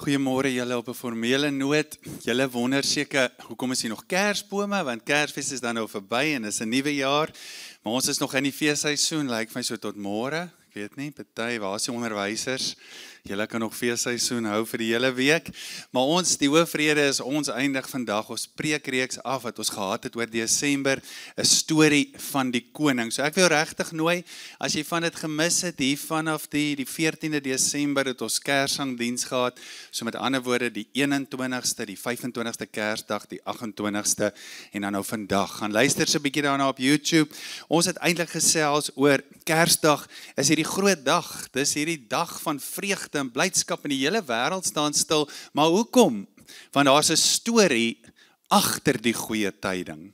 Goeiemôre julle op 'n formele noot. Julle wonder seker hoekom is hier nog Kersbome, want Kersfees is dan nou verby en is 'n nuwe jaar. Maar ons is nog in die feesseisoen, lyk my so tot môre. Ek weet nie, party, waar is die onderwysers? Julle kan nog feesseisoen hou vir die hele week. Maar ons, die hoofrede is ons eindig vandag ons preekreeks af wat ons gehad het oor Desember, 'n storie van die koning. So ek wil regtig nooi, as jy van dit gemis het, hier vanaf die 14de Desember het ons Kersangdiens gehad. So met ander woorde, die 21ste, die 25ste Kersdag, die 28ste en dan nou vandag. Gaan luister so 'n bietjie daarna op YouTube. Ons het eintlik gesels oor Kersdag is hierdie groot dag. Dis hierdie dag van vreugde en blydskap en die hele wêreld staan stil. Maar hoekom? Want daar's 'n storie agter die goeie tyding.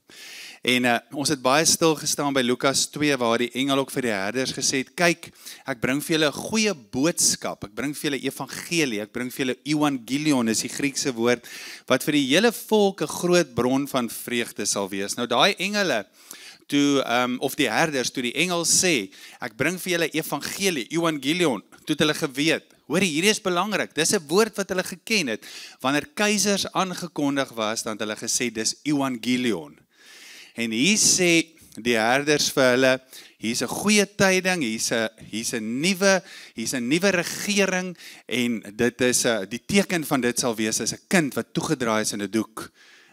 En ons het baie stil gestaan by Lukas 2 waar die engel ook vir die herders gesê het, kyk, ek bring vir julle 'n goeie boodskap, ek bring vir julle evangelie, ek bring vir julle evangelion, is die Griekse woord, wat vir die hele volk 'n groot bron van vreugde sal wees. Nou daai engele, of die herders, toe die engel sê, ek bring vir julle evangelie, evangelion, toe het hulle geweet, hoorie, hierdie is belangrik, dis 'n woord wat hulle geken het, wanneer keisers aangekondig was, dan het hulle gesê, dis evangelion. En hier sê die herders vir hulle, hier's 'n goeie tyding, hier's 'n nuwe regering, en dit is, die teken van dit sal wees, is 'n kind wat toegedraai is in 'n doek,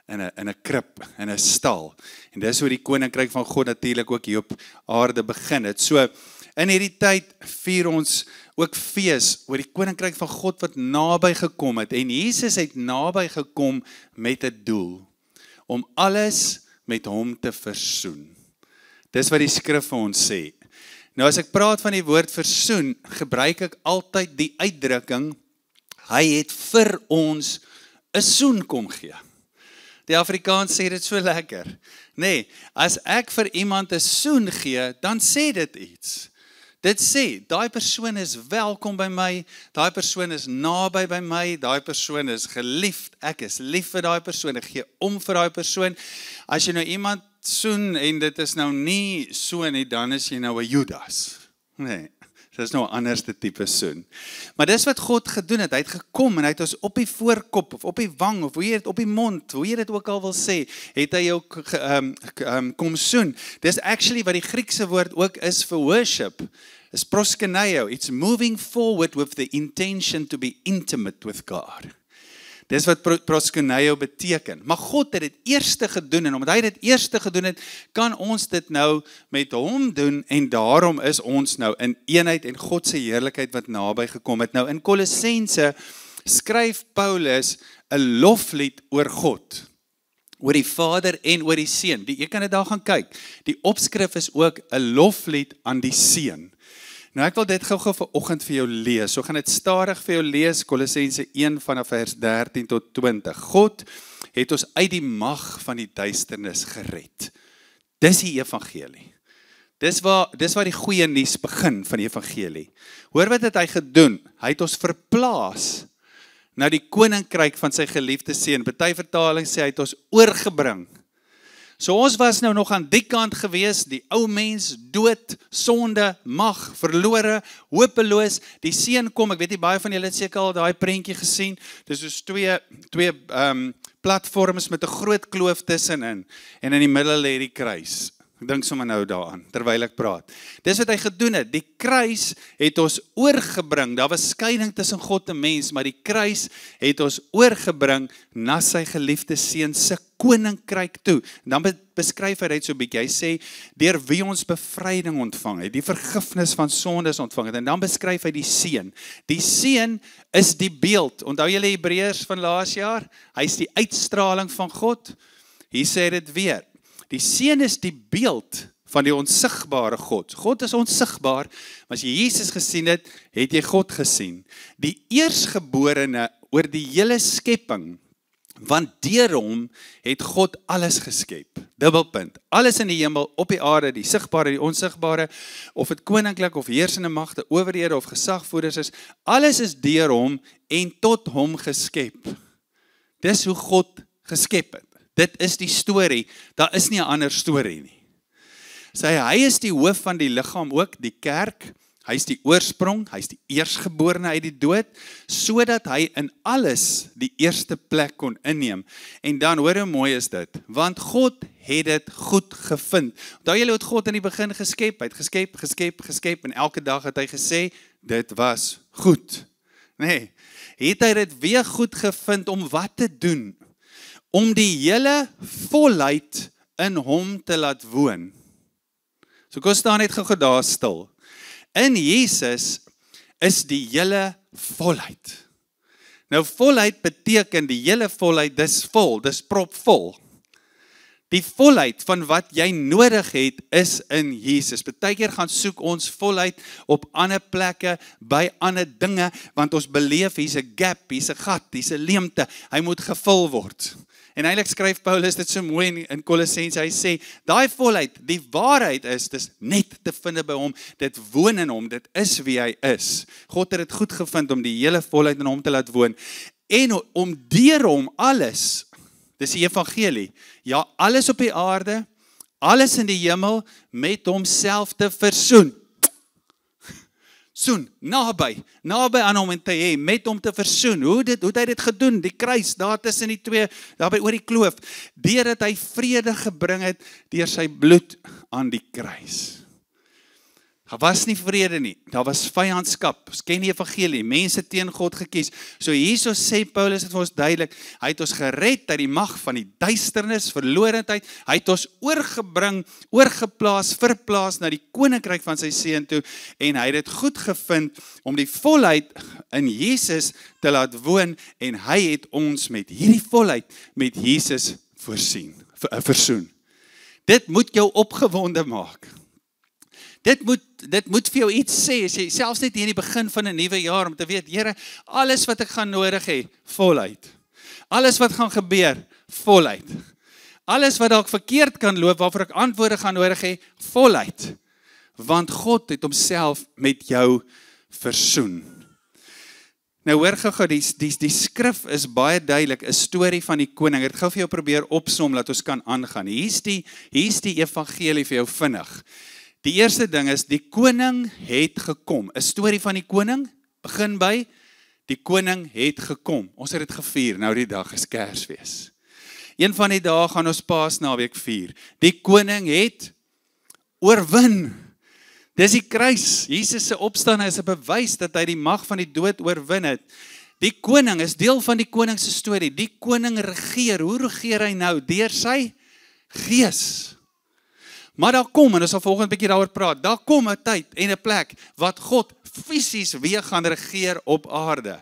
in 'n krib, in 'n stal. En dis hoe die koninkryk van God natuurlik ook hier op aarde begin het. So, in hierdie tyd vier ons ook fees oor die koninkryk van God wat naby gekom het. En Jesus het naby gekom met 'n doel, om alles met hom te versoen. Dis wat die skrif vir ons sê. Nou as ek praat van die woord versoen, gebruik ek altyd die uitdrukking, hy het vir ons 'n soen kom gee. Die Afrikaans sê dit so lekker. Nee, as ek vir iemand 'n soen gee, dan sê dit iets. Dit sê, daai persoon is welkom by my, daai persoon is naby by my, daai persoon is geliefd, ek is lief vir daai persoon, ek gee om vir daai persoon. As jy nou iemand soen en dit is nou nie so nie, dan is jy nou 'n Judas. Nee, dit is nou 'n anderste tipe soen. Maar dis wat God gedoen het, hy het gekom en hy het ons op die voorkop, of op die wang, of hoe jy dit op die mond, hoe jy dit ook al wil sê, het hy jou kom soen. Dis actually wat die Griekse woord ook is vir worship, is proskuneo. It's moving forward with the intention to be intimate with God. Dis wat proskuneo beteken. Maar God het dit eerste gedoen, en omdat hy dit eerste gedoen het, kan ons dit nou met hom doen, en daarom is ons nou in eenheid en God se heerlikheid wat naby gekom het. Nou in Kolossense skryf Paulus 'n loflied oor God, oor die Vader en oor die Seun. Jy kan dit daar gaan kyk. Die opskrif is ook 'n loflied aan die Seun. Nou ek wil dit gou vanoggend vir jou lees. So gaan dit stadig vir jou lees, Kolossense 1 vanaf vers 13 tot 20. God het ons uit die mag van die duisternis gered. Dis die evangelie. Dis waar die goeie nuus begin van die evangelie. Hoor wat het hy gedoen? Hy het ons verplaas na die koninkryk van sy geliefde seun. Party vertaling sê hy het ons oorgebring. So ons was nou nog aan die kant gewees, die ou mens, dood, sonde, mag, verlore, hopeloos. Die seun kom, ek weet nie baie van julle het seker al daai prentjie gesien. Dis soos twee platforms met 'n groot kloof tussenin en in die middel lê die kruis. Ek dink sommer nou daaraan, terwyl ek praat. Dis wat hy gedoen het. Die kruis het ons oorgebring. Daar was skeiding tussen God en mens, maar die kruis het ons oorgebring na sy geliefde seun se koninkryk toe. Dan beskryf hy dit so 'n bietjie. Hy sê, deur wie ons bevryding ontvang het, die vergifnis van sondes ontvang het. En dan beskryf hy die seun. Die seun is die beeld. Onthou julle Hebreërs van laas jaar? Hy is die uitstraling van God. Hier sê dit weer. Die seun is die beeld van die onsigbare God. God is onsigbaar, maar as jy Jesus gesien het, het jy God gesien. Die eersgeborene oor die hele skepping, want deur hom het God alles geskep. Dubbelpunt. Alles in die hemel, op die aarde, die sigbare, die onsigbare, of dit koninklik of heersende magte, owerhede of gesagvoerders is, alles is deur hom en tot hom geskep. Dis hoe God geskep het. Dit is die storie, daar is nie 'n ander storie nie. Hy is die hoof van die liggaam ook, die kerk. hy is die oorsprong, hy is die eersgeborene uit die dood, sodat hy in alles die eerste plek kon inneem. En dan, hoor hoe mooi is dit, want God het dit goed gevind. Onthou julle het God in die begin geskep, hy het geskep, en elke dag het hy gesê, dit was goed. Nee, het hy dit weer goed gevind om wat te doen? Om die hele volheid in hom te laat woon. So kom staan net gou daar stil. In Jesus is die hele volheid. Nou volheid beteken die hele volheid, dis vol, dis propvol. Die volheid van wat jy nodig het is in Jesus. Partykeer gaan soek ons volheid op ander plekke, by ander dinge, want ons beleef hier's 'n gap, hier's 'n gat, hier's 'n leemte, hy moet gevul word. En eintlik skryf Paulus dit so mooi in Kolossense, hy sê, daai volheid, die waarheid is, dis net te vind by hom, dit woon in hom, dit is wie hy is. God het dit goed gevind om die hele volheid in hom te laat woon, en om deur hom alles, dis die evangelie, ja, alles op die aarde, alles in die hemel, met homself te versoen. Soen, naby aan hom en te hê, met hom te versoen. Hoe het hy dit gedoen? Die kruis, daar tussen die twee, daarby oor die kloof, deurdat hy vrede gebring het, deur sy bloed aan die kruis. Daar was nie vrede nie, daar was vyandskap, ons ken die evangelie, mense teen God gekies. So hierso sê Paulus het vir ons duidelik, hy het ons gered uit die mag van die duisternis, verlorendheid, hy het ons oorgebring, verplaas na die koninkryk van sy seun toe, en hy het dit goed gevind om die volheid in Jesus te laat woon, en hy het ons met hierdie volheid met Jesus versoen. Dit moet jou opgewonde maak. Dit moet vir jou iets sê, as jy selfs net hier in die begin van 'n nuwe jaar, om te weet, Here, alles wat ek gaan nodig hê, voluit. Alles wat gaan gebeur, voluit. Alles wat dalk verkeerd kan loop, waarvoor ek antwoorde gaan nodig hê, voluit. Want God het homself met jou versoen. Nou hoor gou, die skrif is baie duidelik, 'n storie van die koning. Ek gaan vir jou probeer opsom, laat ons kan aangaan. Hier's die evangelie vir jou vinnig. Die eerste ding is, die koning het gekom. 'n Storie van die koning, begin by, die koning het gekom. Ons het dit gevier, nou die dag is Kersfees. Een van die dae gaan ons Paasnaweek vier. Die koning het oorwin. Dis die kruis. Jesus se opstanding is 'n bewys dat hy die mag van die dood oorwin het. Die koning is deel van die koning se storie. Die koning regeer. Hoe regeer hy nou? Deur sy gees. Maar daar kom, en ons sal volgende bietjie daaroor praat, daar kom 'n tyd en 'n plek wat God fisies weer gaan regeer op aarde.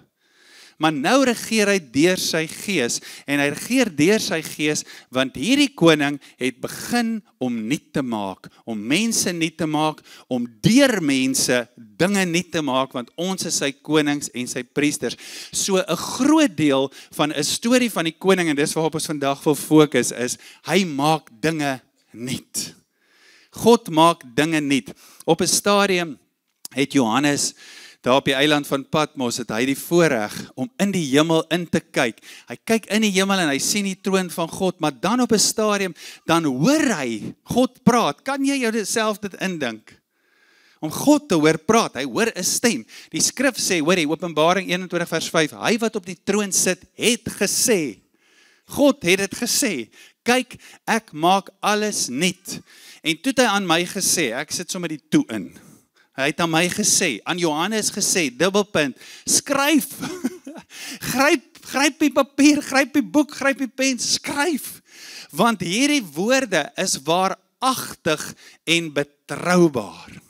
Maar nou regeer hy deur sy gees, en hy regeer deur sy gees, want hierdie koning het begin om nuut te maak, om mense nuut te maak, om deur mense dinge nuut te maak, want ons is sy konings en sy priesters. So 'n groot deel van 'n storie van die koning, en dis waarop ons vandag wil fokus, is, hy maak dinge nuut. God maak dinge nuut. Op 'n stadium het Johannes, daar op die eiland van Patmos, het hy die voorreg om in die hemel in te kyk. Hy kyk in die hemel en hy sien die troon van God, maar dan op 'n stadium, dan hoor hy God praat. Kan jy jouself dit indink? Om God te hoor praat, hy hoor 'n stem. Die skrif sê, hoor jy, Openbaring 21 vers 5, hy wat op die troon sit, het gesê. God het dit gesê. Kyk, ek maak alles nuut. En toe het hy aan my gesê, ek sit sommer die toe in. Hy het aan my gesê, aan Johannes gesê, dubbelpunt, skryf. Gryp die papier, gryp die boek, gryp die pen, skryf. Want hierdie woorde is waaragtig en betroubaar.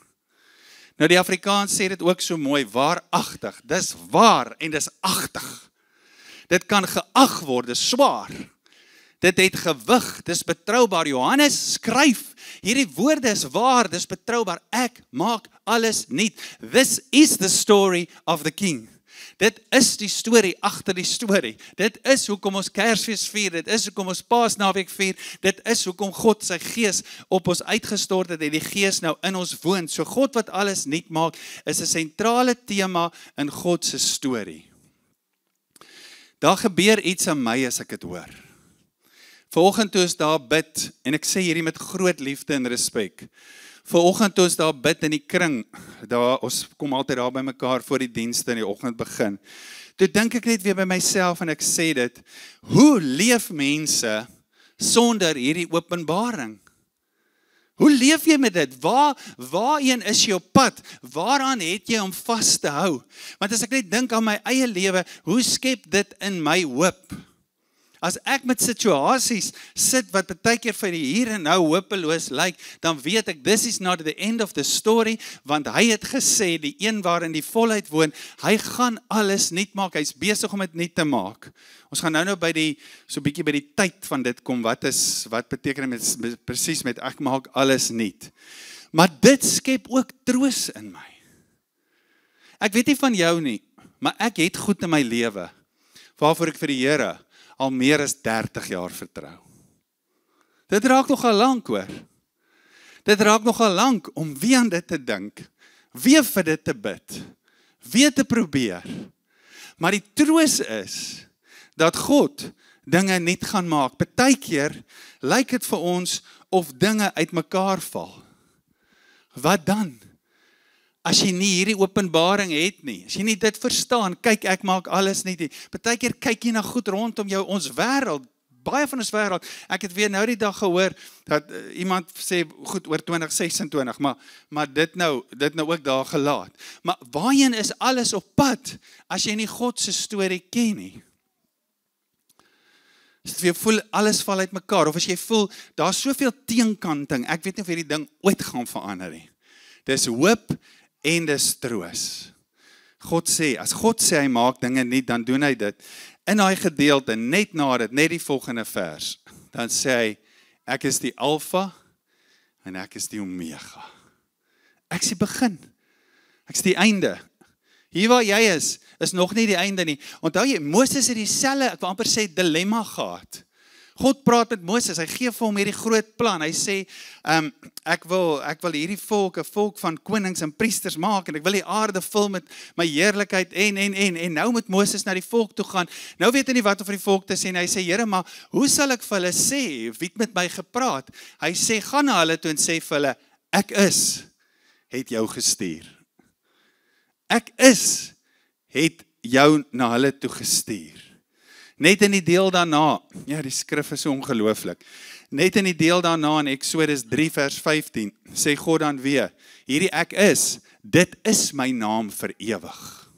Nou die Afrikaans sê dit ook so mooi, waaragtig. Dis waar en dis agtig. Dit kan geag word, dis swaar. Dit het gewig, dis betroubaar. Johannes skryf, hierdie woorde is waar, dis betroubaar. Ek maak alles nuut. This is the story of the king. Dit is die storie agter die storie. Dit is hoekom ons Kersfees vier, dit is hoekom ons Paasnaweek vier, dit is hoekom God sy gees op ons uitgestort het en die gees nou in ons woon. So God wat alles nuut maak, is 'n sentrale tema in God se storie. Daar gebeur iets aan my as ek dit hoor. Vanoggend toe is daar bid, en ek sê hierdie met groot liefde en respek. Vanoggend toe ons daar bid in die kring, ons kom altyd daar by mekaar voor die dienste in die oggend begin. Toe dink ek net weer by myself en ek sê dit, hoe leef mense sonder hierdie openbaring? Hoe leef jy met dit? Waarheen is jou pad? Waaraan het jy om vas te hou? Want as ek net dink aan my eie lewe, hoe skep dit in my hoop? As ek met situasies sit wat partykeer vir die hier en nou hopeloos lyk, dan weet ek, this is not the end of the story, want hy het gesê, die een waarin die volheid woon, hy gaan alles nuut maak, hy is besig om dit nuut te maak. Ons gaan nou so 'n bietjie by die tyd van dit kom, wat beteken dit presies met ek maak alles nuut. Maar dit skep ook troos in my. Ek weet nie van jou nie, maar ek het goed in my lewe, waarvoor ek vir die Here al meer as 30 jaar vertrou. Dit raak nogal lank hoor. Dit raak nogal lank om weer aan dit te dink, weer vir dit te bid, weer te probeer. Maar die troos is, dat God dinge nuut gaan maak. Partykeer lyk dit vir ons of dinge uitmekaar val. Wat dan? As jy nie hierdie openbaring het nie, as jy nie dit verstaan, kyk ek maak alles nie. Partykeer kyk jy na goed rondom jou, ons wêreld, baie van ons wêreld. Ek het weer nou die dag gehoor, dat iemand sê, goed oor 2026, maar dit nou ook daar gelaat. Maar waarheen is alles op pad, as jy nie God se storie ken nie? As jy voel, alles val uit mekaar, of as jy voel, daar is soveel teenkanting, ek weet nie of hierdie ding ooit gaan verander nie. Dis hoop, en dis troos. As God sê hy maak dinge nie, dan doen hy dit. In daai gedeelte, net na dit, net die volgende vers, dan sê hy, ek is die Alfa, en ek is die Omega. Ek is die begin, ek is die einde. Hier waar jy is nog nie die einde nie. Onthou jy, Moses het dieselfde, ek wil amper sê, dilemma gehad. God praat met Moses, hy gee vir hom hierdie groot plan, hy sê, ek wil hierdie volk, 'n volk van konings en priesters maak, en ek wil die aarde vul met my heerlikheid, en nou moet Moses na die volk toe gaan, nou weet hy nie wat om vir die volk te sê, en hy sê, Here, maar hoe sal ek vir hulle sê, wie het met my gepraat? Hy sê, gaan na hulle toe en sê vir hulle, ek het jou gestuur. Ek het jou na hulle toe gestuur. Net in die deel daarna, ja die skrif is so ongelooflik, net in die deel daarna in Exodus 3 vers 15, sê God dan weer, hierdie ek dit is my naam vir ewig.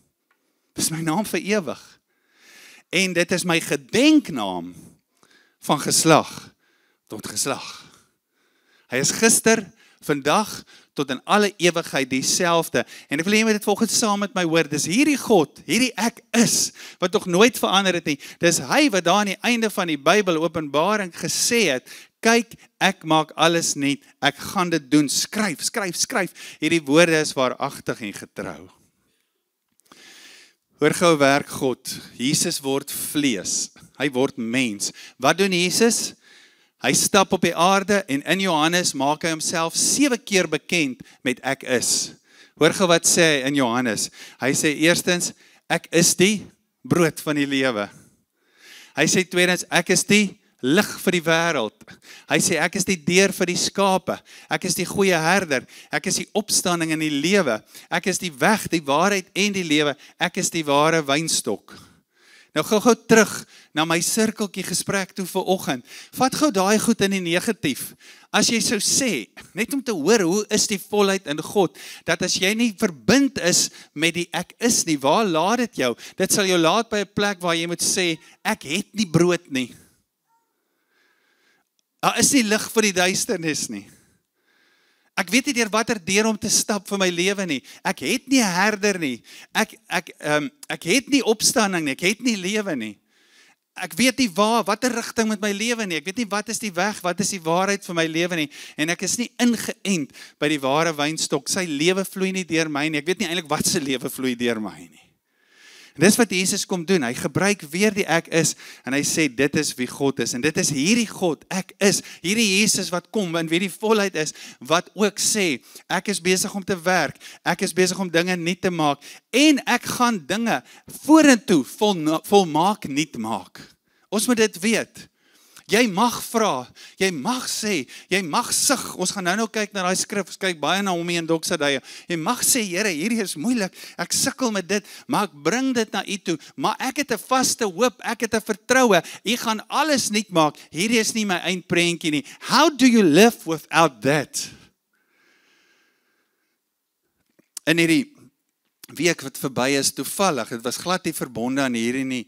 Dit is my naam vir ewig. En dit is my gedenknaam van geslag tot geslag. Hy is gister, vandag, tot in alle ewigheid dieselfde. En ek wil jy met dit volgens saam met my hoor, dis hierdie God, hierdie ek wat nog nooit verander het nie. Dis hy wat daar aan die einde van die Bybel Openbaring gesê het, kyk, ek maak alles nuut, ek gaan dit doen, skryf. Hierdie woorde is waaragtig en getrou. Hoor gou werk God, Jesus word vlees, hy word mens. Wat doen Jesus? Hy stap op die aarde en in Johannes maak hy homself 7 keer bekend met ek is. Hoor gou wat sê hy in Johannes. Hy sê eerstens, ek is die brood van die lewe. Hy sê tweedens, ek is die lig vir die wêreld. Hy sê, ek is die deur vir die skape. Ek is die goeie herder. Ek is die opstanding in die lewe. Ek is die weg, die waarheid en die lewe. Ek is die ware wynstok. Nou gou terug na my sirkeltjie gesprek toe vanoggend. Vat gou daai goed in die negatief. As jy sou sê, net om te hoor hoe is die volheid in God, dat as jy nie verbind is met die ek is nie, waar laat dit jou? Dit sal jou laat by 'n plek waar jy moet sê, ek het nie brood nie. Daar is nie lig vir die duisternis nie. Ek weet nie deur watter deur om te stap vir my lewe nie. Ek het nie 'n herder nie. Ek het nie opstanding nie. Ek het nie lewe nie. Ek weet nie watter rigting met my lewe nie. Ek weet nie wat is die weg, wat is die waarheid vir my lewe nie. En ek is nie ingeënt by die ware wynstok. Sy lewe vloei nie deur my nie. Ek weet nie eintlik wat sy lewe vloei deur my nie. En dis wat Jesus kom doen. Hy gebruik weer die ek is en hy sê dit is wie God is. En dit is hierdie God, ek is. Hierdie Jesus wat kom en wie die volheid is, wat ook sê, ek is besig om te werk. Ek is besig om dinge nuut te maak. En ek gaan dinge vorentoe volmaak nuut maak. Ons moet dit weet. Jy mag vra, jy mag sê, jy mag sug. Ons gaan nou kyk na daai skrif, ons kyk baie na hom in Doxadeia. Jy mag sê, Here, hierdie is moeilik, ek sukkel met dit, maar ek bring dit na U toe. Maar ek het 'n vaste hoop, ek het 'n vertroue. U gaan alles nuut maak. Hierdie is nie my eindprentjie nie. How do you live without that? In hierdie week wat verby is toevallig, dit was glad nie verbonde aan hierdie nie,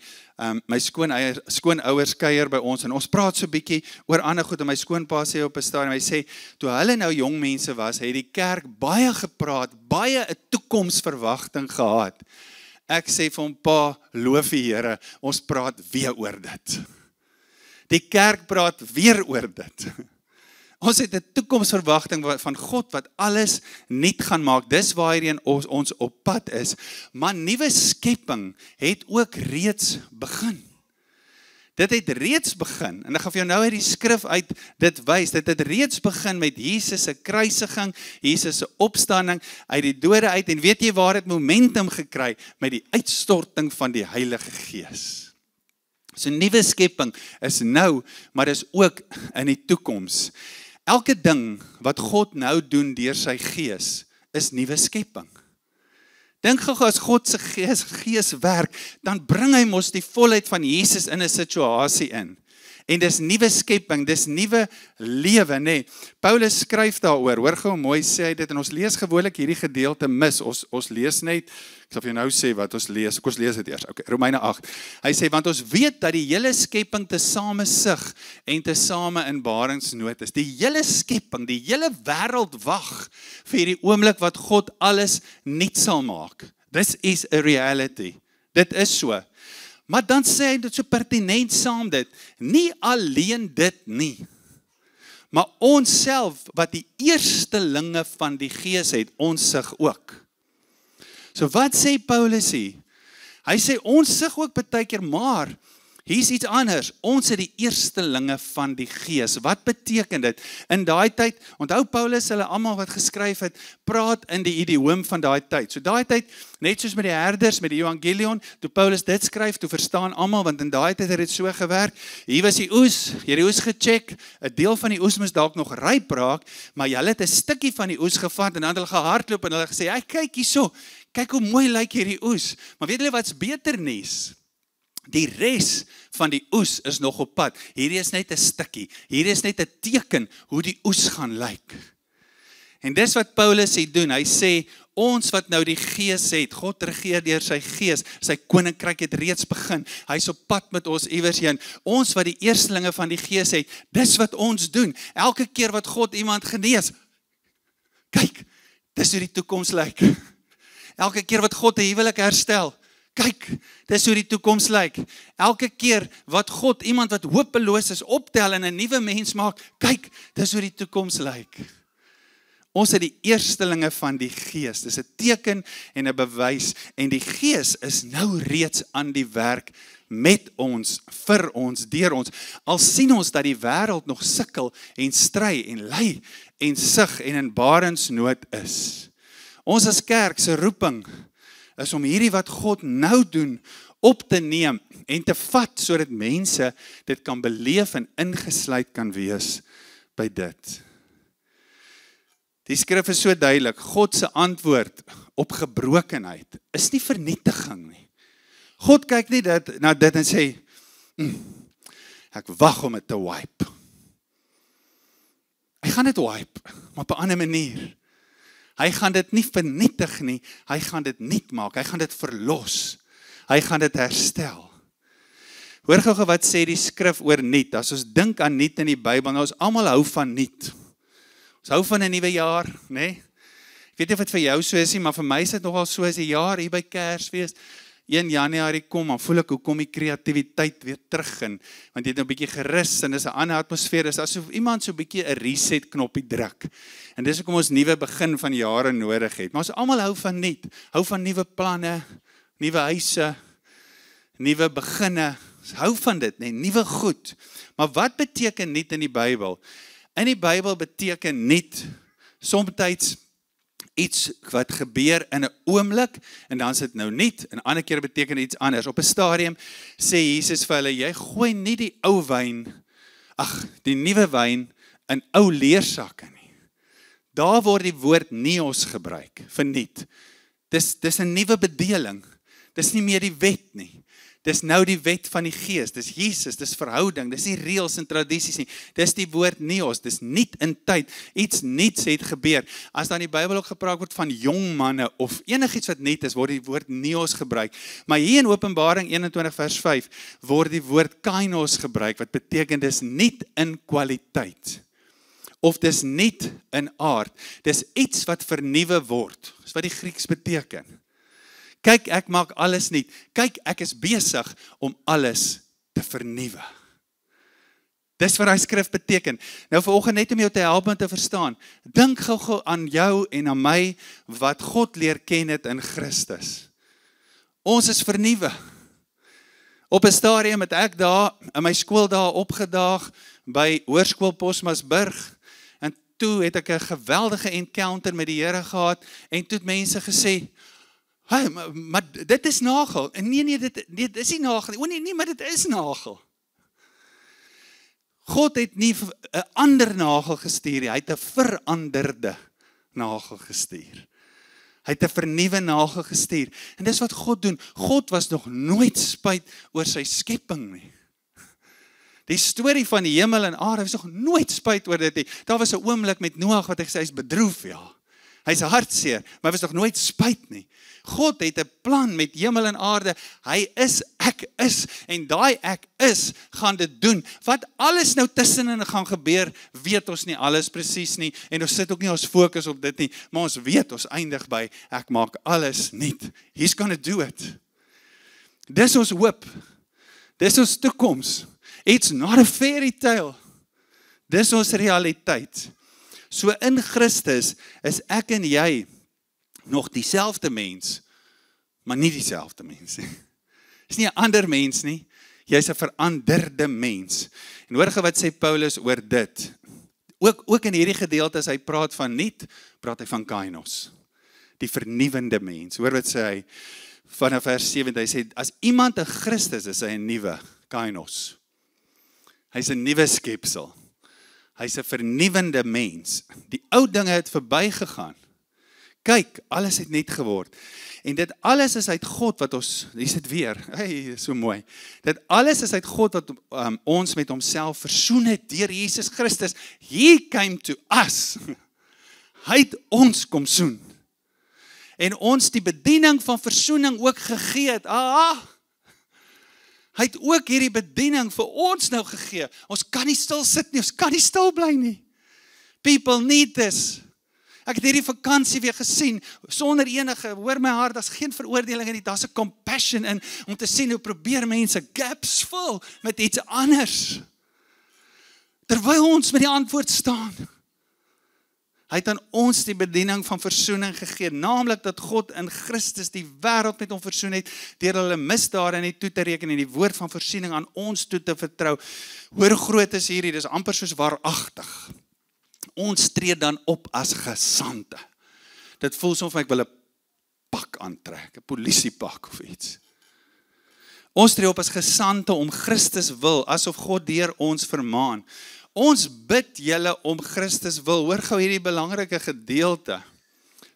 my skoonouers kuier by ons, en ons praat so bietjie oor ander goed, en my skoonpa sê op 'n stadium, hy sê, toe hulle nou jong mense was, het die kerk baie gepraat, baie 'n toekomsverwagting gehad. Ek sê vir hom, pa, loof die Here, ons praat weer oor dit. Die kerk praat weer oor dit. Ons het 'n toekomsverwagting van God wat alles nuut gaan maak. Dis waarheen ons op pad is. Maar nuwe skepping het ook reeds begin. Dit het reeds begin. En ek gaan vir jou nou uit die skrif uit dit wys. Dit het reeds begin met Jesus se kruisiging, Jesus se opstanding uit die dode uit. En weet jy waar dit momentum gekry? Met die uitstorting van die Heilige Gees. So nuwe skepping is nou, maar is ook in die toekoms. Elke ding wat God nou doen deur sy Gees, is nuwe skepping. Dink gou as God se gees werk, dan bring hy mos die volheid van Jesus in 'n situasie in. En dis nuwe skepping, dis nuwe lewe, nê. Paulus skryf daaroor, hoor gou mooi sê hy dit, en ons lees gewoonlik hierdie gedeelte mis, ons lees net, ek sal vir jou nou sê wat ons lees dit eers, okay, Romeine 8, hy sê, want ons weet dat die hele skepping tesame sug, en tesame in baringsnood is, die hele skepping, die hele wêreld wag, vir hierdie oomblik wat God alles nuut sal maak. This is a reality, dit is so. Maar dan sê hy dit so pertinent saam dit, nie alleen dit nie, maar ons self wat die eerstelinge van die Gees het, ons sug ook. So wat sê Paulus hier? Hy sê ons sug ook baie keer, maar hier's iets anders. Ons is die eerstelinge van die Gees. Wat beteken dit? In daai tyd, onthou Paulus, hulle almal wat geskryf het, praat in die idioom van daai tyd. So daai tyd, net soos met die herders, met die evangelion, toe Paulus dit skryf, toe verstaan almal, want in daai tyd het dit so gewerk. Hier was die oes, jy het die oes gecheck, 'n deel van die oes moes dalk nog ryp raak, maar jy het 'n stukkie van die oes gevat en dan het hulle gehardloop en hulle gesê, "Hey, kyk hierso, kyk hoe mooi lyk hierdie oes." Maar weet julle wat's beter nuus? Die res van die oes is nog op pad. Hierdie is net 'n stukkie. Hierdie is net 'n teken hoe die oes gaan lyk. En dis wat Paulus hier doen. Hy sê, ons wat nou die Gees het, God regeer deur sy Gees, sy koninkryk het reeds begin. Hy's op pad met ons iewers heen. Ons wat die eerstelinge van die Gees het, dis wat ons doen. Elke keer wat God iemand genees, kyk, dis hoe die toekoms lyk. Elke keer wat God 'n huwelik herstel, kyk, dis hoe die toekoms lyk. Elke keer wat God iemand wat hopeloos is optel en 'n nuwe mens maak, kyk, dis hoe die toekoms lyk. Ons is die eerstelinge van die Gees. Dis 'n teken en 'n bewys en die Gees is nou reeds aan die werk met ons, vir ons, deur ons. Al sien ons dat die wêreld nog sukkel en stry en ly en sug en in baringsnood is. Ons as kerk se roeping is om hierdie wat God nou doen op te neem en te vat sodat mense dit kan beleef en ingesluit kan wees by dit. Die skrif is so duidelik, God se antwoord op gebrokenheid is nie vernietiging nie. God kyk nie na dit en sê, ek wag om dit te wipe. Hy gaan dit wipe, maar op 'n ander manier. Hy gaan dit nie vernietig nie, hy gaan dit nuut maak, hy gaan dit verlos, hy gaan dit herstel. Hoor gou wat sê die skrif oor nuut, as ons dink aan nuut in die Bybel, nou ons almal hou van nuut. Ons hou van 'n nuwe jaar, né? Ek weet nie of dit vir jou so is nie, maar vir my is dit nogal so as die jaar hier by Kersfees, 1 Januarie kom, dan voel ek hoe kom die kreatiwiteit weer terug in, want jy het nou 'n bietjie gerus en dis 'n ander atmosfeer, dis asof iemand so 'n bietjie 'n reset knoppie druk. En dis hoekom ons nuwe begin van jare nodig het. Maar ons almal hou van nuut, hou van nuwe planne, nuwe huise, nuwe beginne. Ons hou van dit, nee, nuwe goed. Maar wat beteken nuut in die Bybel? In die Bybel beteken nuut soms iets wat gebeur in 'n oomblik en dan is dit nou nuut, en ander keer beteken iets anders. Op 'n stadium sê Jesus vir hulle, jy gooi nie die ou wyn die nuwe wyn in ou leersakke nie. Daar word die woord neos gebruik, verniet. Dis 'n nuwe bedeling. Dis nie meer die wet nie. Dis nou die wet van die Gees. Dis Jesus, dis verhouding, dis nie reëls en tradisies nie. Dis die woord neos, dis nuut in tyd. Iets nuuts het gebeur. As dan in die Bybel ook gepraat word van jong manne of enigiets wat nuut is, word die woord neos gebruik. Maar hier in Openbaring 21 vers 5 word die woord kainos gebruik, wat beteken dis nuut in kwaliteit. Of dis nuut in aard. Dis iets wat vernuwe word. Dis wat die Grieks beteken. Kyk, ek maak alles nuut. Kyk, ek is besig om alles te vernuwe. Dis wat hy skrif beteken. Nou vanoggend net om jou te help om te verstaan. Dink gou aan jou en aan my wat God leer ken het in Christus. Ons is vernuwe. Op 'n stadium het ek daar in my skool daar opgedaag by Hoërskool Posmasburg. En toe het ek 'n geweldige encounter met die Here gehad en toe het mense gesê, "Hey, maar dit is nagel." En nee, dit is nie nagel. O nee, maar dit is nagel. God het nie 'n ander nagel gestuur nie, hy het 'n veranderde nagel gestuur. Hy het 'n vernuwe nagel gestuur. En dis wat God doen. God was nog nooit spyt oor sy skepping nie. Die storie van die hemel en aarde, was nog nooit spyt oor dit nie. Daar was 'n oomblik met Noag wat hy sê, hy is bedroef, ja. Hy's hartseer, maar hy was nog nooit spyt nie. God het 'n plan met hemel en aarde. Hy is, ek is, en daai ek is, gaan dit doen. Wat alles nou tussenin gaan gebeur, weet ons nie alles presies nie, en ons sit ook nie ons fokus op dit nie, maar ons weet, ons eindig by, ek maak alles nuut. He's gonna do it. Dis ons hoop. Dis ons toekoms. It's not a fairy tale. Dis ons realiteit. So in Christus is ek en jy nog dieselfde mens, maar nie dieselfde mens nie. Is nie 'n ander mens nie, jy's 'n veranderde mens. En hoor wat sê Paulus oor dit. Ook in hierdie gedeelte as hy praat van nuut, praat hy van kainos, die vernuwende mens. Hoor wat sê hy vanaf vers 7, hy sê, as iemand 'n Christus is, hy 'n nuwe kainos. Hy's 'n nuwe skepsel. Hy's 'n vernuwende mens. Die ou dinge het verbygegaan. Kyk, alles het net geword. En dit alles is uit God wat ons, hier is dit weer, hey, so mooi. Dit alles is uit God wat ons met homself versoen het deur Jesus Christus. He came to us. Hy het ons kom soen. En ons die bediening van versoening ook gegee het. Hy het ook hierdie bediening vir ons nou gegee. Ons kan nie stil sit nie, ons kan nie stil bly nie. People need this. Ek het hierdie vakansie weer gesien, sonder enige, hoor my hart, daar's geen veroordeling in nie, daar's 'n compassion in, om te sien hoe probeer mense gaps vul met iets anders. Terwyl ons met die antwoord staan. Hy het aan ons die bediening van versoening gegee, naamlik dat God in Christus die wêreld met hom versoen het, deur hulle misdade nie toe te reken en die woord van voorsiening aan ons toe te vertrou. Hoe groot is hierdie, dis amper soos waaragtig. Ons tree dan op as gesande. Dit voel soms of ek wil 'n pak aantrek, 'n polisiepak of iets. Ons tree op as gesande om Christus wil, asof God deur ons vermaan. Ons bid julle om Christus wil. Hoor gou hierdie belangrike gedeelte.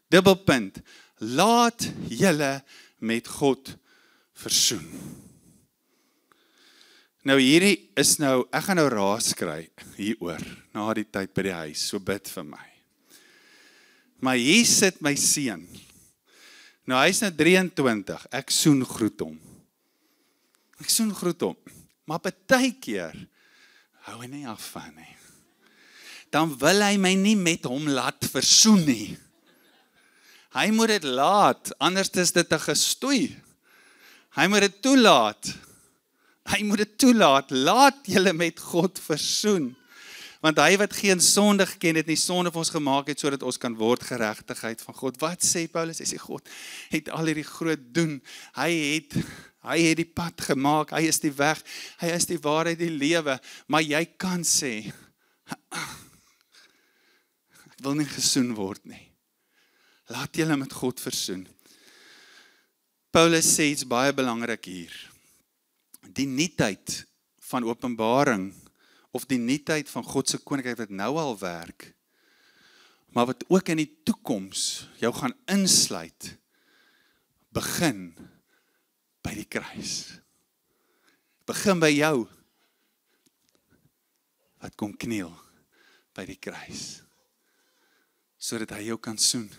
Dubbelpunt. Laat julle met God versoen. Nou hierdie is nou, ek gaan nou raas kry hieroor, na die tyd by die huis, so bid vir my. Maar hier sit my seun. Nou hy is nou 23, ek soen groet hom. Maar partykeer hou hy nie af van nie. Dan wil hy my nie met hom laat versoen nie. Hy moet dit laat, anders is dit 'n gestoei. Hy moet dit toelaat. Laat julle met God versoen. Want hy wat geen sonde geken het nie, sonde vir ons gemaak het, sodat ons kan word geregtigheid van God. Wat sê Paulus? Hy sê God het al hierdie groot doen. Hy het die pad gemaak, hy is die weg, hy is die waarheid, die lewe. Maar jy kan sê, ek wil nie gesoen word nie. Laat julle met God versoen. Paulus sê iets baie belangrik hier. Die nuutheid van Openbaring of die nuutheid van God se koninkryk wat nou al werk, maar wat ook in die toekoms jou gaan insluit, begin by die kruis. Begin by jou, wat kom kniel by die kruis, sodat hy jou kan soen.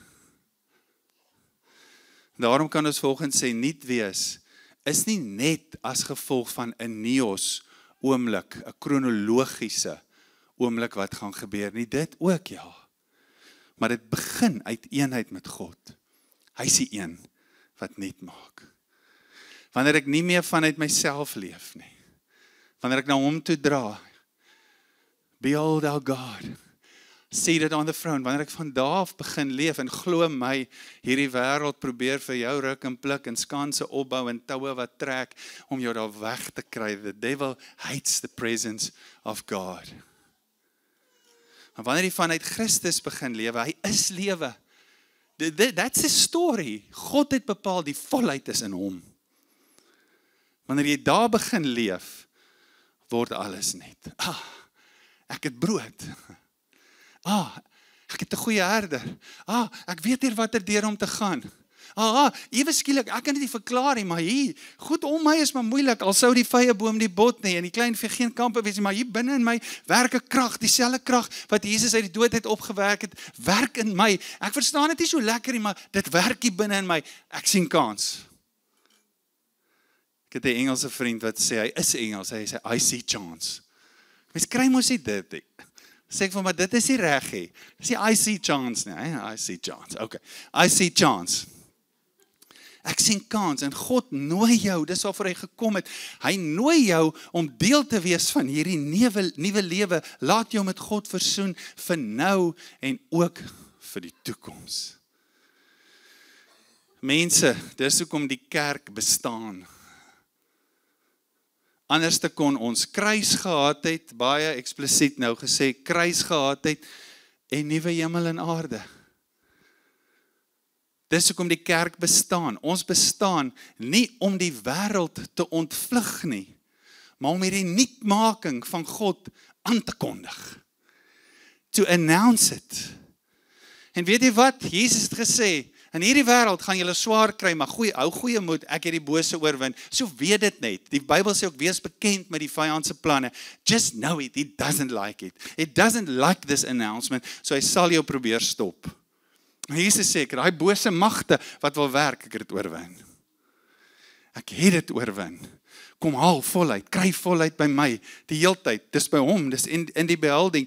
Daarom kan ons volgens sê, nuut wees, is nie net as gevolg van 'n neos oomblik, 'n kronologiese oomblik wat gaan gebeur nie, dit ook ja. Maar dit begin uit eenheid met God. Hy is die een wat nuut maak. Wanneer ek nie meer vanuit myself leef nie, wanneer ek na hom toe draai, behold our God, seated on the throne, wanneer ek van daar af begin leef, en glo my, hierdie wêreld probeer vir jou ruk en pluk, en skanse opbou, en toue wat trek, om jou daar weg te kry. The devil hates the presence of God. Maar wanneer jy vanuit Christus begin lewe, hy is lewe. That's his story. God het bepaal, die volheid is in hom. Wanneer jy daar begin leef, word alles net. Ek het brood. Ek het 'n goeie herder. Ek weet hier wat deur om te gaan. Ewe skielik, ek kan dit nie verklaar nie, maar hier, goed om my is maar moeilik, al sou die vyeboom die bot nie, en die klein vee geen kampe wees nie, maar hier binne in my werk 'n krag, dieselfde krag wat Jesus uit die dood het opgewerk het, werk in my. Ek verstaan dit nie so lekker nie, maar dit werk hier binne in my. Ek sien kans. Ek het 'n Engelse vriend wat sê, hy is Engels, hy sê, I see chance. Mens kry mos nie dit. Sê ek van, maar dit is nie reg hê. Dis nie I see chance nie, I see chance. Okay, I see chance. Ek sien kans, en God nooi jou, dis waarvoor hy gekom het. Hy nooi jou om deel te wees van hierdie nuwe lewe. Laat jou met God versoen vir nou en ook vir die toekoms. Mense, dis hoekom die kerk bestaan. Anders te kon ons kruis gehad het, baie eksplisiet nou gesê, kruis gehad het, en nuwe hemel en aarde. Dis hoekom die kerk bestaan. Ons bestaan nie om die wêreld te ontvlug nie, maar om hierdie nuutmaking van God aan te kondig. To announce it. En weet jy wat? Jesus het gesê, in hierdie wêreld gaan julle swaar kry, maar hou goeie moed, ek het die bose oorwin. So weet dit net. Die Bybel sê ook, wees bekend met die vyand se planne. Just know it, he doesn't like it. He doesn't like this announcement, so hy sal jou probeer stop. Jesus sê, daai bose magte wat wil werk, ek het dit oorwin. Ek het dit oorwin. Kom haal voluit, kry voluit by my, die heeltyd, dis by hom, dis in die behouding.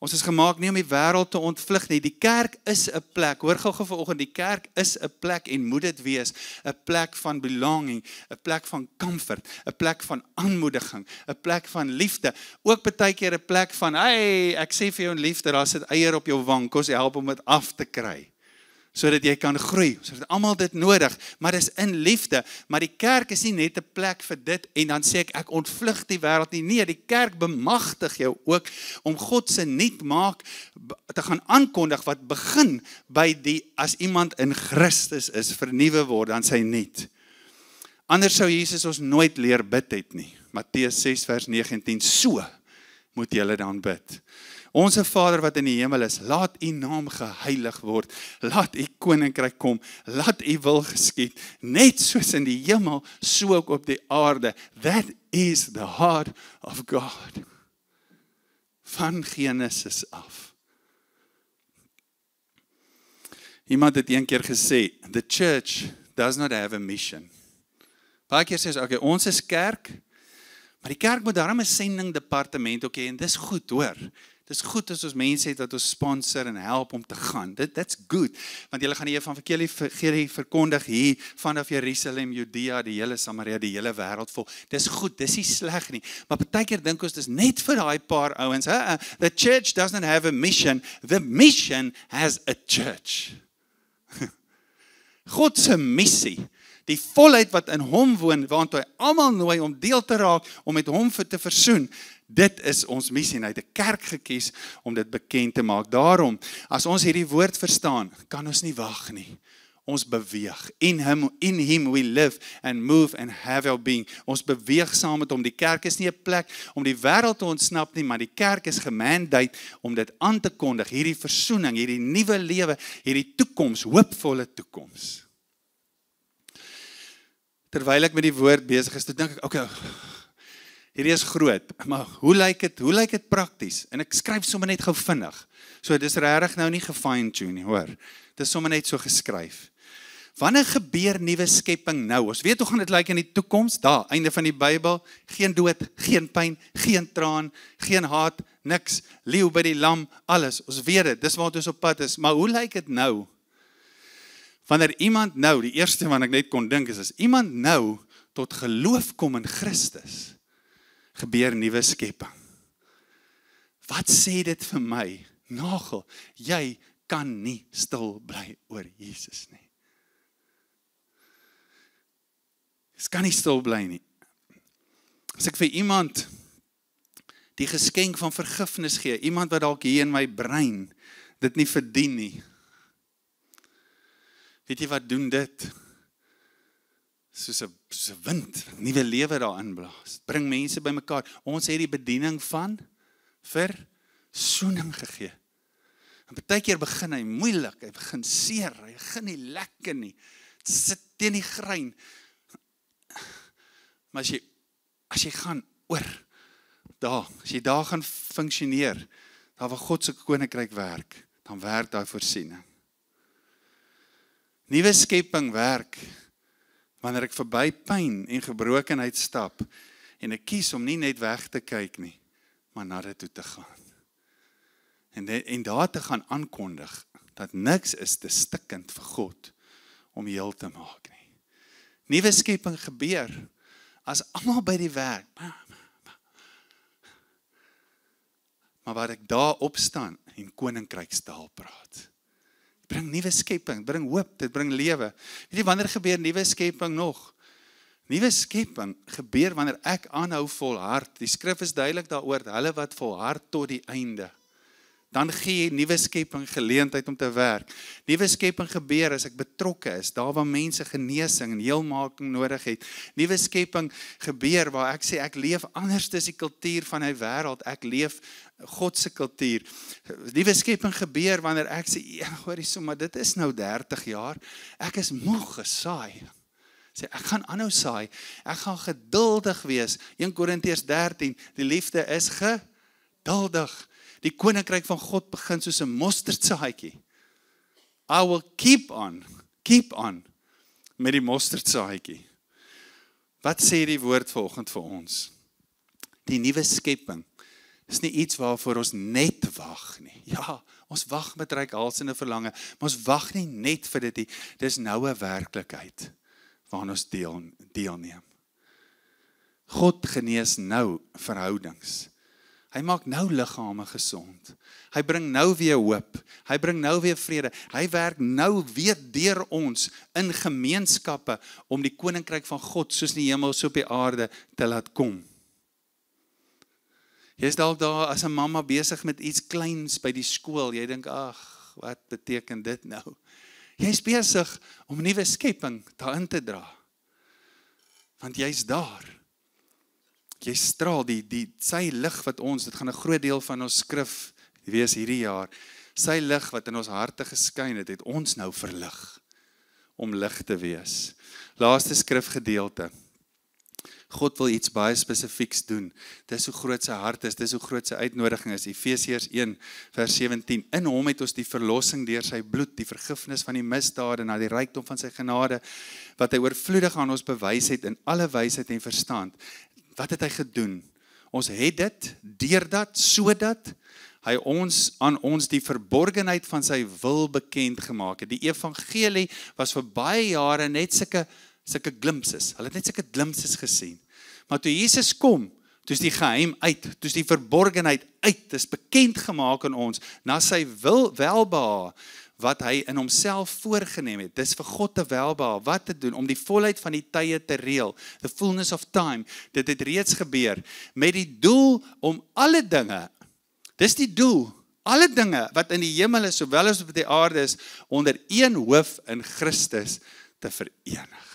Ons is gemaak nie om die wêreld te ontvlug nie. Die kerk is 'n plek, hoor gou vanoggend, die kerk is 'n plek en moet dit wees, 'n plek van belonging, 'n plek van comfort, 'n plek van aanmoediging, 'n plek van liefde. Ook baie keer 'n plek van, hey, ek sê vir jou in liefde, daar sit eier op jou wang, kos help om dit af te kry. Sodat jy kan groei, sodat almal dit nodig, maar dis in liefde, maar die kerk is nie net 'n plek vir dit, en dan sê ek ontvlug die wêreld nie, nee, die kerk bemagtig jou ook, om God se nuut maak, te gaan aankondig, wat begin by die, as iemand in Christus is, vernuwe word, dan sy nuut. Anders sou Jesus ons nooit leer bid het nie, Matteus 6 vers 9 en 10, so moet julle dan bid. Onse Vader wat in die hemel is, laat u naam geheilig word, laat u koninkryk kom, laat u wil geskied, net soos in die hemel, so ook op die aarde. That is the heart of God. Van Genesis af. Iemand het een keer gesê, the church does not have a mission. Baie keer sê, okay, ons is kerk, maar die kerk moet daarom 'n sending departement ook hê, en dis goed hoor. Dis goed as ons mense het wat ons sponsor en help om te gaan. That's good. Want julle gaan die evangelie verkondig hier vanaf Jerusalem, Judea, die hele Samaria, die hele wêreld vol. Dis goed, dis nie sleg nie. Maar baie keer dink ons dis net vir daai paar ouens. The church doesn't have a mission. The mission has a church. God se missie, die volheid wat in hom woon, want hy almal nooi om deel te raak, om met hom te versoen. Dit is ons missie, en hy het 'n kerk gekies om dit bekend te maak. Daarom, as ons hierdie woord verstaan, kan ons nie wag nie ons beweeg. In him we live and move and have our being. Ons beweeg saam met hom. Die kerk is nie 'n plek om die wêreld te ontsnap nie, maar die kerk is gemandate om dit aan te kondig, hierdie versoening, hierdie nuwe lewe, hierdie toekoms, hoopvolle toekoms. Terwyl ek met die woord besig is, toe dink ek, okay, hierdie is groot, maar hoe lyk dit prakties? En ek skryf sommer net gou vinnig. So dis regtig nou nie gefine-tune nie, hoor. Dis sommer net so geskryf. Wanneer gebeur nuwe skepping nou? Ons weet hoe gaan dit lyk in die toekoms, daar, einde van die Bybel, geen dood, geen pyn, geen traan, geen haat, niks, leeu by die lam, alles. Ons weet dit, dis wat ons op pad is, maar hoe lyk dit nou? Wanneer iemand nou, die eerste wat ek net kon dink is, as iemand nou tot geloof kom in Christus, gebeur nuwe skepping. Wat sê dit vir my? Nagel, jy kan nie stil bly oor Jesus nie. Jy kan nie stil bly nie. As ek vir iemand die geskenk van vergifnis gee, iemand wat dalk hier in my brein dit nie verdien nie. Weet jy wat doen dit? Soos 'n wind, nuwe lewe daarin blaas. Bring mense bymekaar. Ons het die bediening van versoening gegee. En partykeer begin hy moeilik, hy begin seer, hy begin nie lekker nie. Het sit teen die grein. Maar as jy gaan oor daar, as jy daar gaan funksioneer, daar waar God se koninkryk werk, dan werk daai voorsiening. Nuwe skepping werk wanneer ek verby pyn en gebrokenheid stap en ek kies om nie net weg te kyk nie, maar na dit toe te gaan. En daar te gaan aankondig dat niks is te stikkend vir God om heel te maak nie. Nuwe skepping gebeur as almal by die werk. Maar waar ek daar opstaan en koninkrykstaal praat. Bring nuwe skepping, bring hoop, dit bring lewe. Weet jy wanneer gebeur nuwe skepping nog? Nuwe skepping gebeur wanneer ek aanhou volhard. Die skrif is duidelik daaroor, hulle wat volhard tot die einde. Dan gee jy nuwe skepping geleentheid om te werk. Nuwe skepping gebeur as ek betrokke is, daar waar mense genesing en heelmaking nodig het. Nuwe skepping gebeur waar ek sê ek leef anders as die kultuur van hy wêreld, ek leef God se kultuur. Nuwe skepping gebeur wanneer ek sê, ja, hoorie so, maar dit is nou 30 jaar, ek is moeg gesaai. Sê, ek gaan aanhou saai, ek gaan geduldig wees. 1 Korintiërs 13, die liefde is geduldig. Die koninkryk van God begin soos 'n mosterdsaadjie. I will keep on met die mosterdsaadjie. Wat sê die woord vanoggend vir ons? Die nuwe skepping is nie iets waarvoor ons net wag nie. Ja, ons wag met reikhalsende verlange, maar ons wag nie net vir dit nie. Dis nou 'n werklikheid waaraan ons deelneem. God genees nou verhoudings. Hy maak nou liggame gesond. Hy bring nou weer hoop. Hy bring nou weer vrede. Hy werk nou weer deur ons in gemeenskappe om die koninkryk van God soos die hemel so op die aarde te laat kom. Jy is dalk daar as 'n mamma besig met iets kleins by die skool. Jy dink, ag, wat beteken dit nou? Jy is besig om 'n nuwe skepping daarin te dra. Want jy's daar. Jy straal sy lig wat ons, dit gaan 'n groot deel van ons skrif wees hierdie jaar, sy lig wat in ons harte geskyn het, het ons nou verlig om lig te wees. Laaste skrifgedeelte. God wil iets baie spesifieks doen. Dis hoe groot sy hart is, dis hoe groot sy uitnodiging is. Efesiërs 1 vers 17. In hom het ons die verlossing deur sy bloed, die vergifnis van die misdade na die rykdom van sy genade, wat hy oorvloedig aan ons bewys het in alle wysheid en verstand. Wat het hy gedoen? Ons het dit, deurdat, sodat hy aan ons die verborgenheid van sy wil bekend gemaak het. Die evangelie was vir baie jare net sulke glimpses. Hulle het net sulke glimpses gesien. Maar toe Jesus kom, toe is die geheim uit, toe is die verborgenheid uit, dit is bekend gemaak aan ons, na sy welbehae, wat hy in homself voorgenem het. Dis vir God te welbehae, wat te doen, om die volheid van die tye te reël, the fullness of time, dit het reeds gebeur, met die doel om alle dinge, dis die doel, alle dinge wat in die hemel is, sowel as op die aarde is, onder een hoof in Christus te verenig.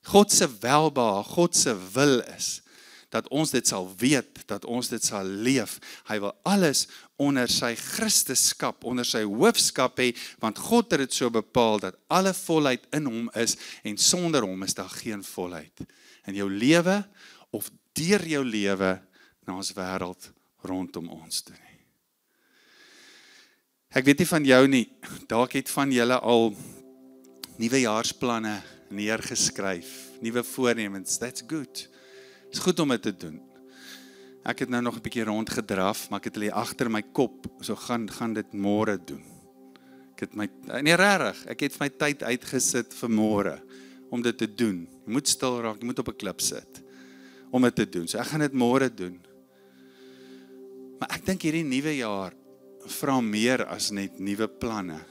God se welbehaag, God se wil is, dat ons dit sal weet, dat ons dit sal leef. Hy wil alles onder sy Christusskap, onder sy hoofskap hê, want God het dit so bepaal, dat alle volheid in hom is, en sonder hom is daar geen volheid. In jou lewe, of deur jou lewe, na ons wêreld rondom ons toe nie. Ek weet nie van jou nie, dalk het van julle al nuwejaarsplanne neergeskryf, nuwe voornemens, that's good. Het is goed om dit te doen. Ek het nou nog 'n bietjie rondgedraf, maar ek het hulle agter my kop, so gaan dit môre doen. Ek het ek het my tyd uitgesit vir môre, om dit te doen. Jy moet stil raak, jy moet op 'n klip sit, om dit te doen. So ek gaan dit môre doen. Maar ek dink hierdie nuwe jaar, vra meer as net nuwe planne.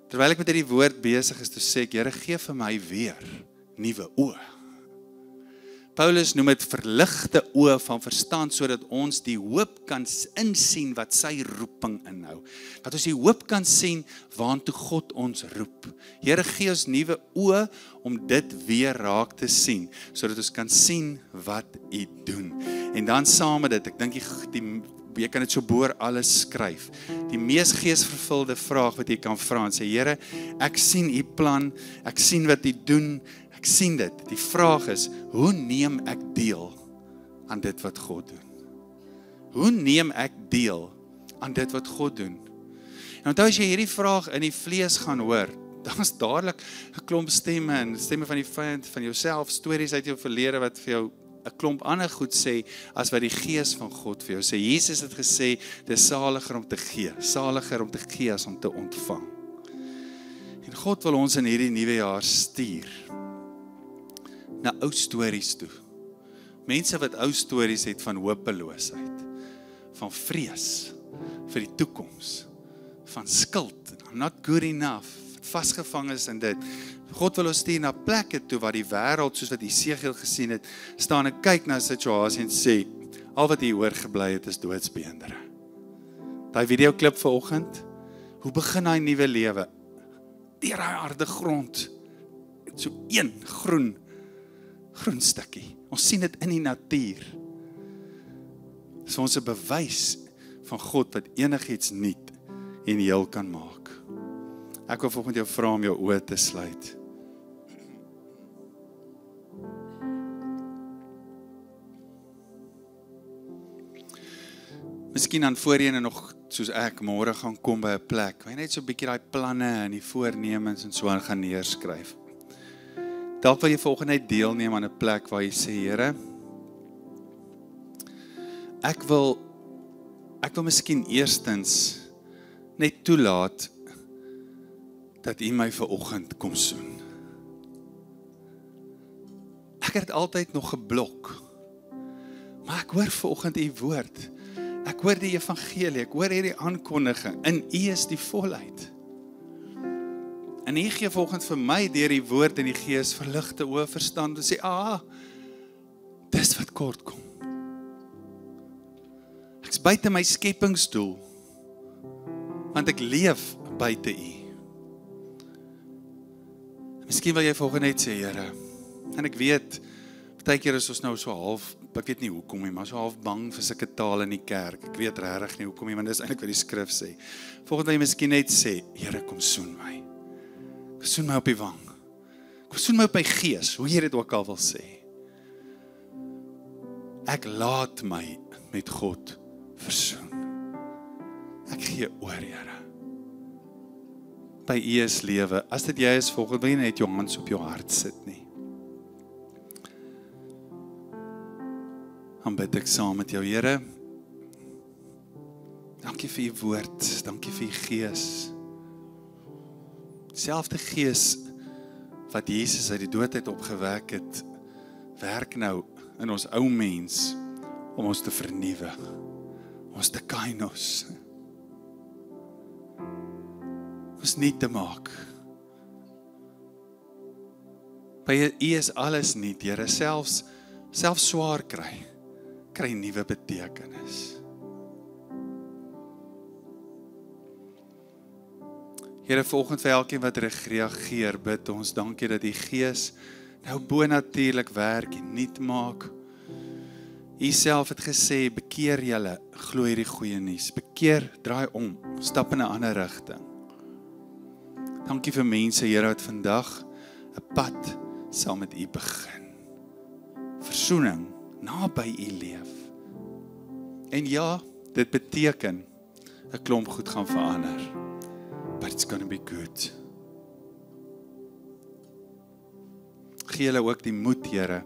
Terwyl ek met hierdie woord besig is, toe sê ek, Here, gee vir my weer nuwe oë. Paulus noem dit verligte oë van verstand, sodat ons die hoop kan insien wat sy roeping inhou. Dat ons die hoop kan sien waartoe God ons roep. Here, gee ons nuwe oë om dit weer raak te sien, sodat ons kan sien wat U doen. En dan saam met dit, ek dink jy kan dit so boor alles skryf. Die mees geesvervulde vraag wat jy kan vra, en sê, Here, ek sien U plan, ek sien wat U doen, ek sien dit. Die vraag is, hoe neem ek deel aan dit wat God doen? Hoe neem ek deel aan dit wat God doen? En onthou, as jy hierdie vraag in die vlees gaan hoor, dan is dadelik 'n klomp stemme, en stemme van die vyand, van jouself, stories uit jou verlede wat vir jou 'n klomp ander goed sê, as wat die Gees van God vir jou sê. Jesus het gesê, dis saliger om te gee as om te ontvang. En God wil ons in hierdie nuwe jaar stuur na ou stories toe. Mense wat ou stories het van hopeloosheid, van vrees vir die toekoms, van skuld, I'm not good enough, vasgevang is in dit. God wil ons stuur na plekke toe waar die wêreld, soos wat Jesegiel gesien het, staan en kyk na 'n situasie en sê, al wat hier oorgebly het is doodsbeendere. Daai videoklip vanoggend, hoe begin hy nuwe lewe? Deur hy harde grond, so een groen stukkie. Ons sien dit in die natuur. Dis vir ons 'n bewys van God wat enigiets nuut en heel kan maak. Ek wil vanoggend jou vra om jou oë te sluit. Miskien dan voorheen en nog soos ek môre gaan kom by 'n plek, waar jy net so 'n bietjie daai planne en die voornemens en so aan gaan neerskryf. Dalk wil jy vanoggend net deelneem aan 'n plek waar jy sê, Here, ek wil miskien eerstens net toelaat dat U my vanoggend kom soen. Ek het altyd nog geblok, maar ek hoor vanoggend U woord. Ek hoor die evangelie, ek hoor hierdie aankondiging, in U is die volheid. En U gee vanoggend vir my deur die woord en die Gees verligte oë verstand en sê, dis wat kort kom. Ek's buite my skepingsdoel, want ek leef buite U. Miskien wil jy vanoggend net sê, Here, en ek weet, partykeer is ons nou so half, ek weet nie hoekom nie, maar so half bang vir sulke taal in die kerk. Ek weet regtig nie hoekom nie, want dis eintlik wat die skrif sê. Vanoggend wil jy miskien net sê, Here, kom soen my. Kom soen my op die wang. Kom soen my op my gees, hoe jy dit ook al wil sê. Ek laat my met God versoen. Ek gee oor, Here. By U is lewe. As dit jy is vanoggend, wil jy net jou hand op jou hart sit nie. Dan bid ek saam met jou, Here. Dankie vir U woord, dankie vir U Gees. Selfde Gees wat Jesus uit die dood uit opgewek het, werk nou in ons ou mens om ons te vernuwe, ons te kainos, ons nuut te maak. By U is alles nuut, Here, selfs swaar kry nuwe betekenis. Here, vanoggend vir elkeen wat reageer, bid ons, dankie dat die Gees nou bonatuurlik werk en nuut maak. U self het gesê, bekeer julle, glo hierdie goeie nuus. Bekeer, draai om, stap in 'n ander rigting. Dankie vir mense, Here, wat vandag 'n pad saam met U begin. Versoening, naby U leef. En ja, dit beteken 'n klomp goed gaan verander. But it's gonna be good. Gee hulle ook die moed, Here.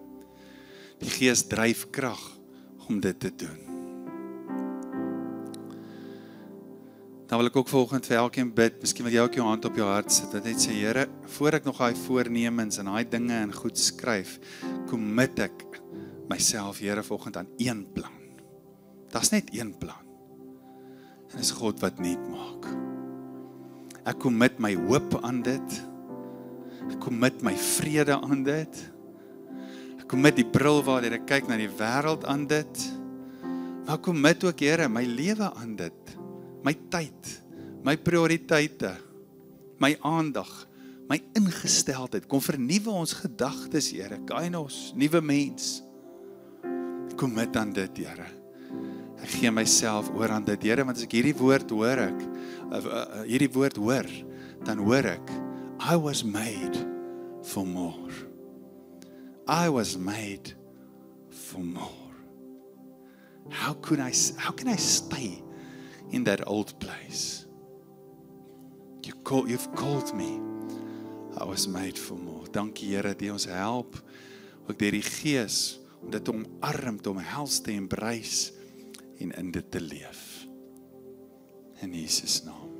Die Gees dryf krag om dit te doen. Dan wil ek ook volgend vir elkeen bid, miskien wil jy ook jou hand op jou hart sit, dat net sê, Here, voor ek nog daai voornemens en daai dinge en goed skryf, commit ek myself, Here, volgend aan een plan. Daar's net een plan. En dis God wat nuut maak. Ek commit my hoop aan dit. Ek commit my vrede aan dit. Ek commit die bril waardeur ek kyk na die wêreld aan dit. Maar ek commit ook, Here, my lewe aan dit. My tyd, my prioriteite, my aandag, my ingesteldheid. Kom vernuwe ons gedagtes, Here. Kainos, nuwe mens. Ek commit aan dit, Here. Ek gee myself oor aan dit, Here, want as ek hierdie woord hoor, dan hoor ek, I was made for more. I was made for more. How can I stay in that old place? You've called me. I was made for more. Dankie, Here, dat U ons help, ook deur die Gees, om dit te omarm, te omhels, te embrace, en in dit te leef. In Jesus naam.